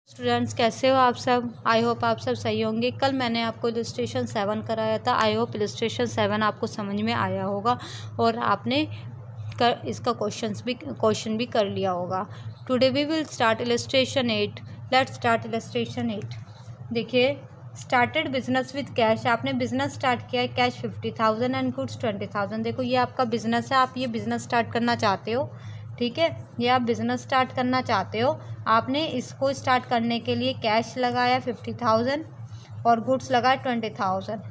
Students कैसे हो आप सब। आई होप आप सब सही होंगे। कल मैंने आपको इलस्ट्रेशन 7 कराया था। आई होप इलस्ट्रेशन 7 आपको समझ में आया होगा और आपने इसका क्वेश्चन भी कर लिया होगा। Today we will start illustration 8। Let's start illustration 8। देखिए, स्टार्टेड बिजनेस विद कैश। आपने बिजनेस स्टार्ट किया है, कैश 50,000 एंड गुड्स 20,000। देखो, ये आपका बिजनेस है, आप ये बिजनेस स्टार्ट करना चाहते हो, ठीक है। ये आप बिजनेस स्टार्ट करना चाहते हो। आपने इसको स्टार्ट करने के लिए कैश लगाया 50,000 और गुड्स लगाया 20,000।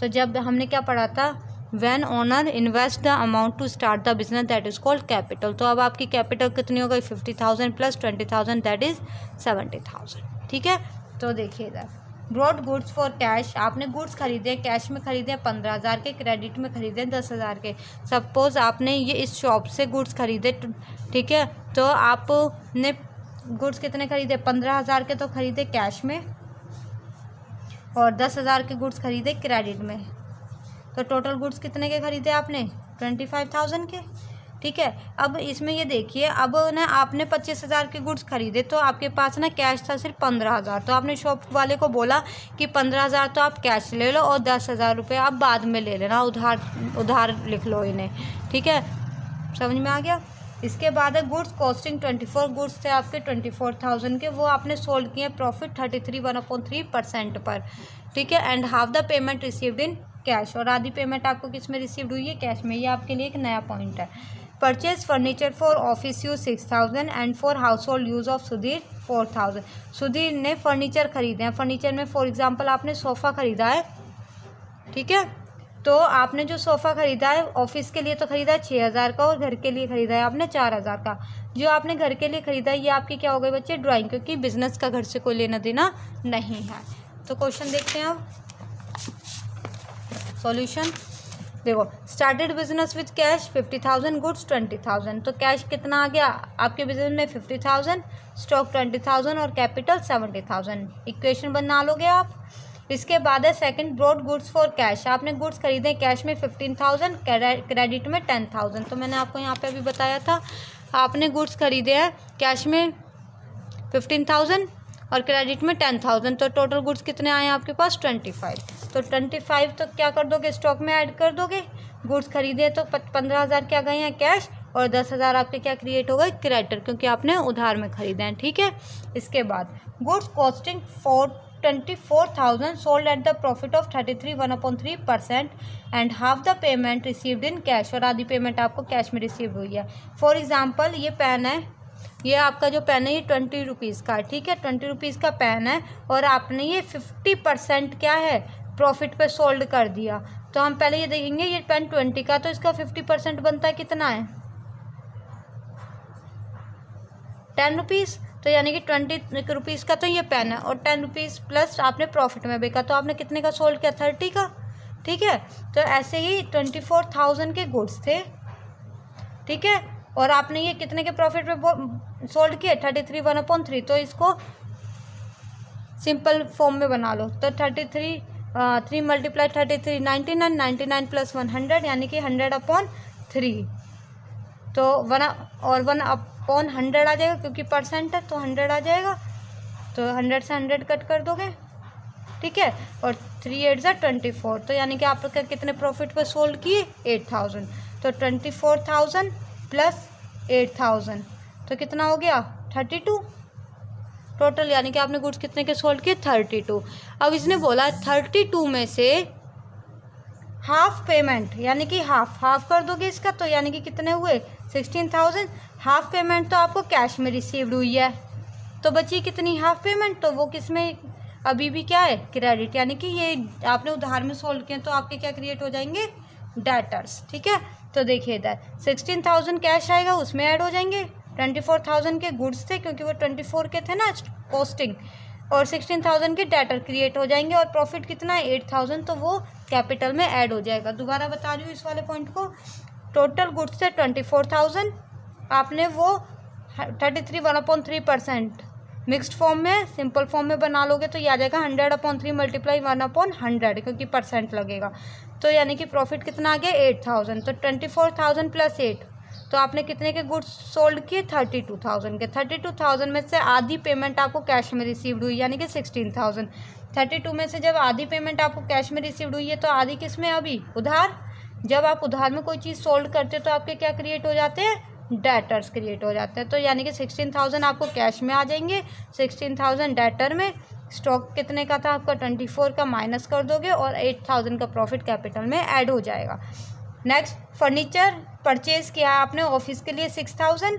तो जब हमने क्या पढ़ा था, when owner invest the amount to start the business that is called capital. तो अब आपकी कैपिटल कितनी हो गई, 50,000 प्लस 20,000 दैट इज 70,000, ठीक है। तो देखिए इधर, ब्रॉड गुड्स फॉर कैश। आपने गुड्स खरीदे, कैश में खरीदे 15,000 के, क्रेडिट में खरीदे 10,000 के। सपोज आपने ये इस शॉप से गुड्स खरीदे, ठीक है। तो आपने गुड्स कितने खरीदे, 15,000 के तो खरीदे कैश में और 10,000 के गुड्स खरीदे क्रेडिट में। तो टोटल गुड्स कितने के खरीदे आपने, 25,000 के, ठीक है। अब इसमें ये देखिए, अब ना आपने 25,000 के गुड्स खरीदे तो आपके पास ना कैश था सिर्फ 15,000। तो आपने शॉप वाले को बोला कि 15,000 तो आप कैश ले लो और 10,000 रुपये आप बाद में ले लेना, उधार लिख लो इन्हें, ठीक है। समझ में आ गया। इसके बाद है गुड्स कॉस्टिंग 24। गुड्स थे आपके 24,000 के, वो आपने सोल्ड किए प्रॉफिट 33 1/3% पर, ठीक है। And half the payment received in cash. और आधी पेमेंट आपको किस में रिसीव्ड हुई है, कैश में। ये आपके लिए एक नया पॉइंट है। Purchase furniture for office use 6,000 and for house hold use of Sudhir 4,000। Sudhir ने फर्नीचर खरीदे हैं। फर्नीचर में फॉर एग्जाम्पल आपने सोफ़ा खरीदा है, ठीक है। तो आपने जो सोफ़ा खरीदा है ऑफिस के लिए तो खरीदा है 6,000 का और घर के लिए खरीदा है आपने 4,000 का। जो आपने घर के लिए खरीदा है ये आपकी क्या हो गई बच्चे, ड्राइंग, क्योंकि बिजनेस का घर से कोई लेना देना नहीं है। तो क्वेश्चन देखते हैं अब, सॉल्यूशन। देखो, started business with cash 50,000, goods 20,000। तो कैश कितना आ गया आपके बिजनेस में, 50,000, स्टॉक 20,000 और कैपिटल 70,000। इक्वेशन बना लोगे आप। इसके बाद है second, brought goods for cash. आपने गुड्स खरीदे कैश में 15,000, क्रेडिट में 10,000। तो मैंने आपको यहाँ पे अभी बताया था, आपने गुड्स खरीदे हैं कैश में 15,000 और क्रेडिट में 10,000। तो टोटल गुड्स कितने आए हैं आपके पास, 25। तो 25 तो क्या कर दोगे, स्टॉक में ऐड कर दोगे। गुड्स खरीदे तो 15,000 क्या गए हैं कैश और 10,000 आपके क्या क्रिएट हो गए, क्रेडिटर, क्योंकि आपने उधार में खरीदे हैं, ठीक है। इसके बाद goods costing 24,000 sold at the profit of 33 1/3% and half the payment received in cash. और आधी पेमेंट आपको कैश में रिसीव हुई है। फॉर एग्जाम्पल ये पेन है, ये आपका जो पेन है ये 20 रुपीज़ का, ठीक है। 20 रुपीज़ का पेन है और आपने ये 50% क्या है, प्रॉफिट पे सोल्ड कर दिया। तो हम पहले ये देखेंगे, ये पेन 20 का, तो इसका 50% बनता है कितना है, 10 रुपीज़। तो यानी कि 20 रुपीज़ का तो ये पेन है और 10 रुपीज़ प्लस आपने प्रॉफिट में बेचा, तो आपने कितने का सोल्ड किया, 30 का, ठीक है। तो ऐसे ही 24,000 के गुड्स थे, ठीक है। और आपने ये कितने के प्रॉफिट पे सोल्ड किए, 33 1/3। तो इसको सिंपल फॉर्म में बना लो। तो 33 3 × 33 99, 99 + 100 यानी कि 100/3। तो 1/100 आ जाएगा, क्योंकि परसेंट है तो 100 आ जाएगा। तो 100 से 100 कट कर दोगे, ठीक है। और 3 8 = 24। तो यानी कि आपका कितने प्रॉफिट पे सोल्ड किए, 8,000। तो 24,000 प्लस 8,000 तो कितना हो गया, 32 टोटल। यानी कि आपने गुड्स कितने के सोल्ड किए, 32। अब इसने बोला 32 में से हाफ पेमेंट, यानी कि हाफ कर दोगे इसका, तो यानी कि कितने हुए, 16,000। हाफ पेमेंट तो आपको कैश में रिसीव्ड हुई है, तो बची कितनी हाफ पेमेंट, तो वो किस में अभी भी क्या है, क्रेडिट। यानी कि ये आपने उधार में सोल्ड किए तो आपके क्या क्रिएट हो जाएंगे, डेटर्स, ठीक है। तो देखिए इधर 16,000 कैश आएगा, उसमें ऐड हो जाएंगे। 24,000 के गुड्स थे, क्योंकि वो 24 के थे ना कॉस्टिंग, और 16,000 के डेटर क्रिएट हो जाएंगे। और प्रॉफिट कितना है, 8,000, तो वो कैपिटल में ऐड हो जाएगा। दोबारा बता रही हूँ इस वाले पॉइंट को। टोटल गुड्स थे 24,000, आपने वो 33 1/3% मिक्सड फॉर्म में, सिंपल फॉर्म में बना लोगे तो ये आ जाएगा 100/3 × 1/100, क्योंकि परसेंट लगेगा। तो यानी कि प्रॉफिट कितना आ गया, 8,000। तो 24,000 + 8 तो आपने कितने के गुड्स सोल्ड किए, 32,000 के। 32,000 में से आधी पेमेंट आपको कैश में रिसीव्ड हुई यानी कि 16,000। 32 में से जब आधी पेमेंट आपको कैश में रिसीव्ड हुई है तो आधी किस में, अभी उधार। जब आप उधार में कोई चीज़ सोल्ड करते हो तो आपके क्या क्रिएट हो जाते हैं, डेटर्स क्रिएट हो जाते हैं। तो यानी कि 16,000 आपको कैश में आ जाएंगे, 16,000 डेटर में। स्टॉक कितने का था आपका, 24 का, माइनस कर दोगे और 8,000 का प्रॉफिट कैपिटल में ऐड हो जाएगा। नेक्स्ट, फर्नीचर परचेज किया आपने ऑफिस के लिए 6,000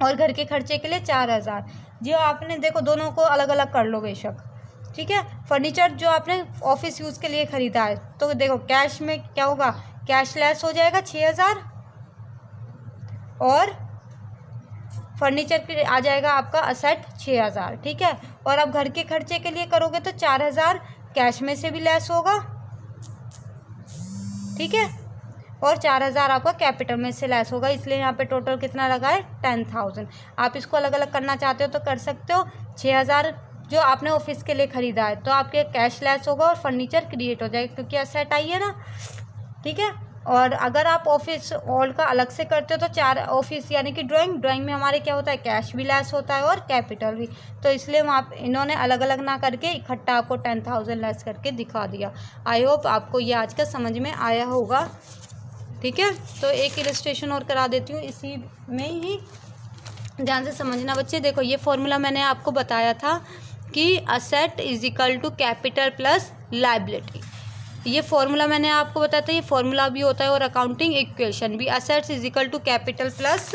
और घर के खर्चे के लिए 4,000। जो आपने देखो दोनों को अलग अलग कर लो बेशक, ठीक है। फर्नीचर जो आपने ऑफिस यूज़ के लिए ख़रीदा है तो देखो कैश में क्या होगा, कैश लेस हो जाएगा 6,000 और फर्नीचर के आ जाएगा आपका असेट 6,000, ठीक है। और अब घर के खर्चे के लिए करोगे तो 4,000 कैश में से भी लेस होगा, ठीक है, और 4,000 आपका कैपिटल में से लेस होगा, इसलिए यहाँ पे टोटल कितना लगा है, 10,000। आप इसको अलग अलग करना चाहते हो तो कर सकते हो। 6,000 जो आपने ऑफिस के लिए ख़रीदा है तो आपके कैश लेस होगा और फर्नीचर क्रिएट हो जाएगा क्योंकि असेट आई है ना, ठीक है। और अगर आप ऑफिस ऑल का अलग से करते हो तो 4 ऑफिस यानी कि ड्राइंग में हमारे क्या होता है, कैश भी लेस होता है और कैपिटल भी। तो इसलिए वहाँ इन्होंने अलग अलग ना करके इकट्ठा आपको 10,000 लेस करके दिखा दिया। आई होप आपको ये आज का समझ में आया होगा, ठीक है। तो एक इलस्ट्रेशन और करा देती हूँ, इसी में ही ध्यान से समझना बच्चे। देखो ये फॉर्मूला मैंने आपको बताया था कि asset is equal to capital plus liability. ये फॉर्मूला मैंने आपको बताया था, ये फॉर्मूला भी होता है और अकाउंटिंग इक्वेशन भी। Assets is equal to capital plus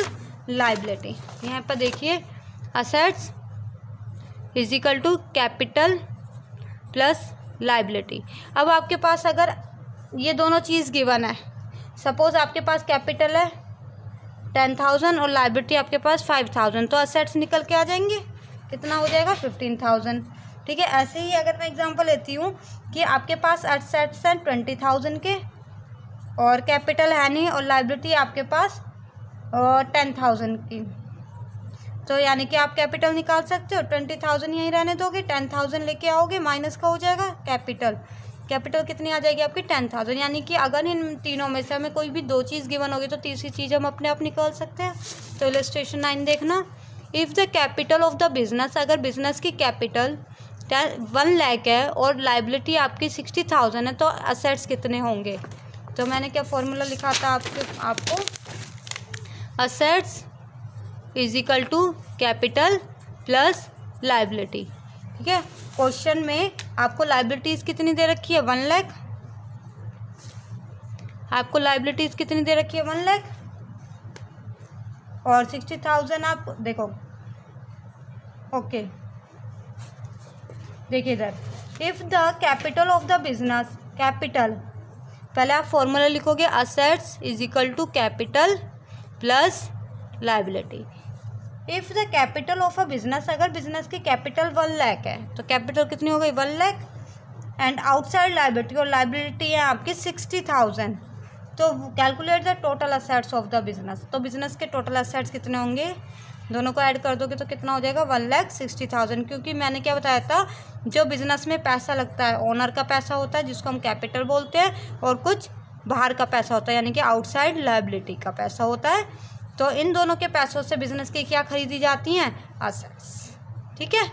liability. यहाँ पर देखिए assets is equal to capital plus liability. अब आपके पास अगर ये दोनों चीज़ गिवन है, सपोज आपके पास कैपिटल है 10,000 और लायबिलिटी आपके पास 5,000, तो असेट्स निकल के आ जाएंगे, कितना हो जाएगा, 15,000, ठीक है। ऐसे ही अगर मैं एग्जांपल लेती हूँ कि आपके पास असेट्स हैं 20,000 के और कैपिटल है नहीं और लायबिलिटी आपके पास 10,000 की, तो यानी कि आप कैपिटल निकाल सकते हो। 20,000 यहीं रहने दोगे, 10,000 लेके आओगे, माइनस का हो जाएगा कैपिटल। कैपिटल कितनी आ जाएगी आपकी, 10,000। यानी कि अगर इन तीनों में से हमें कोई भी दो चीज़ गिवन होगी तो तीसरी चीज़ हम अपने आप निकाल सकते हैं। तो इलस्ट्रेशन 9 देखना, if the capital of the business, अगर बिजनेस की कैपिटल 1 लाख है और लायबिलिटी आपकी 60,000 है तो असेट्स कितने होंगे। तो मैंने क्या फॉर्मूला लिखा था आपको, assets is equal to capital plus liability, ठीक है। क्वेश्चन में आपको लायबिलिटीज़ कितनी दे रखी है, 1 लाख। आपको लायबिलिटीज़ कितनी दे रखी है, 1 लाख और 60,000 आप देखो, ओके। देखिए इधर, if the capital of the business, capital पहले आप फॉर्मूला लिखोगे assets is equal to capital plus liability. If the capital of a business, अगर बिजनेस की कैपिटल 1 लाख है तो कैपिटल कितनी हो गई, 1 लाख, एंड आउटसाइड लायबिलिटी, और लायबिलिटी है आपकी 60,000, तो calculate the total assets of the business. तो बिजनेस के टोटल असेट्स कितने होंगे, दोनों को ऐड कर दोगे तो कितना हो जाएगा, 1,60,000। क्योंकि मैंने क्या बताया था, जो बिजनेस में पैसा लगता है ओनर का पैसा होता है जिसको हम कैपिटल बोलते हैं, और कुछ बाहर का पैसा होता है यानी कि आउटसाइड लायबिलिटी का पैसा होता है। तो इन दोनों के पैसों से बिजनेस की क्या खरीदी जाती हैं, असेट्स, ठीक है।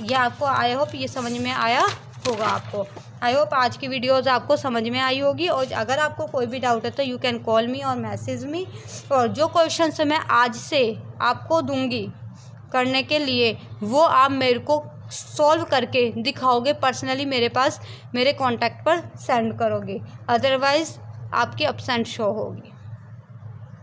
ये आपको आई होप ये समझ में आया होगा आपको। आई होप आज की वीडियोस आपको समझ में आई होगी, और अगर आपको कोई भी डाउट है तो यू कैन कॉल मी और मैसेज मी। और जो क्वेश्चन मैं आज से आपको दूंगी करने के लिए वो आप मेरे को सॉल्व करके दिखाओगे पर्सनली, मेरे पास मेरे कॉन्टैक्ट पर सेंड करोगे, अदरवाइज़ आपकी एब्सेंट शो होगी।